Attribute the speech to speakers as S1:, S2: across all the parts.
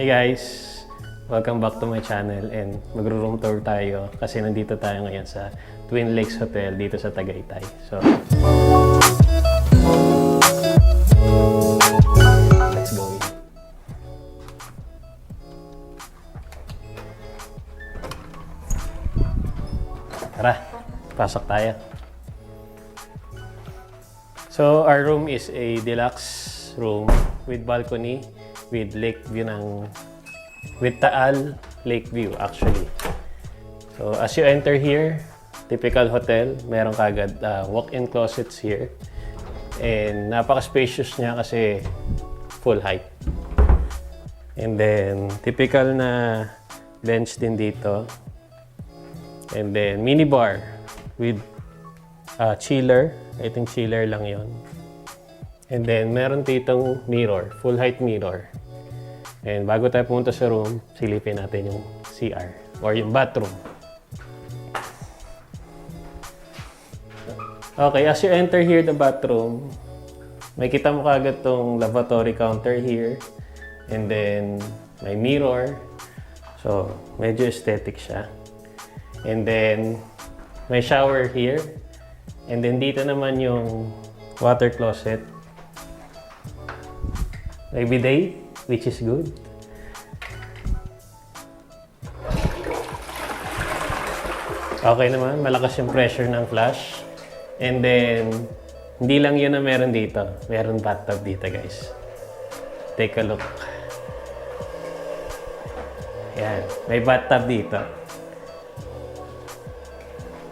S1: Hey guys! Welcome back to my channel and magro-room tour tayo kasi nandito tayo ngayon sa Twin Lakes Hotel dito sa Tagaytay. So, let's go in. Tara, pasok tayo. So, our room is a deluxe room with balcony, with lake view with Taal Lake View actually. So as you enter here, typical hotel, meron kagad walk-in closets here. And napaka-spacious niya kasi full height. And then typical na bench din dito. And then mini bar with chiller. I think chiller lang yon. And then, meron ditong mirror, full height mirror. And bago tayo pumunta sa room, silipin natin yung CR or yung bathroom. Okay, as you enter here the bathroom, may kita mo kagad tong lavatory counter here. And then, may mirror. So, medyo aesthetic siya. And then, may shower here. And then, dito naman yung water closet. May bidet, which is good. Okay naman, malakas yung pressure ng flush. And then, hindi lang yun na meron dito. Meron bathtub dito, guys. Take a look. Yan, may bathtub dito.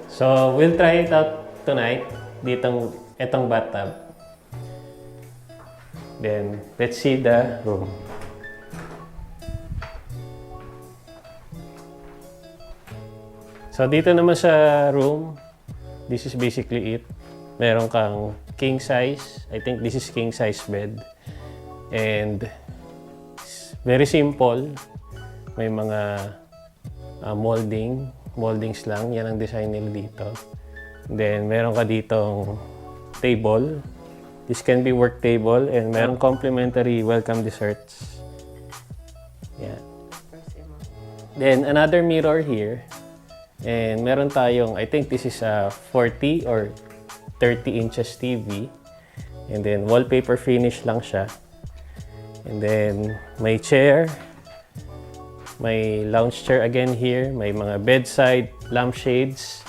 S1: So, we'll try it out tonight. Itong bathtub. Then, let's see the room. So, dito naman sa room, this is basically it. Meron kang king size. I think this is king size bed. And, very simple. May mga moldings lang. Yan ang design nila dito. Then, meron ka ditong table. This can be work table and meron complimentary welcome desserts. Yeah. Then another mirror here. And meron tayong, I think this is a 40 or 30 inches TV. And then wallpaper finish lang siya. And then may chair. May lounge chair again here. May mga bedside lampshades.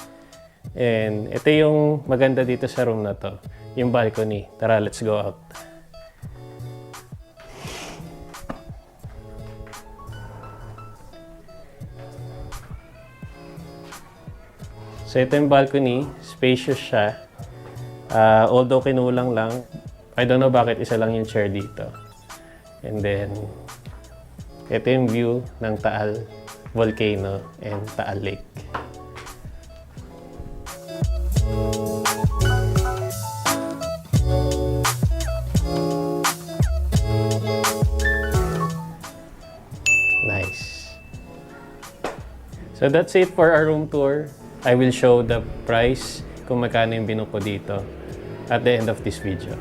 S1: And ito yung maganda dito sa room na to. Yung balcony. Tara, let's go out. So, ito yung balcony. Spacious siya. Although kinulang lang. I don't know bakit isa lang yung chair dito. And then, ito yung view ng Taal Volcano and Taal Lake. Nice. So that's it for our room tour. I will show the price kung magkano yung binuko dito at the end of this video.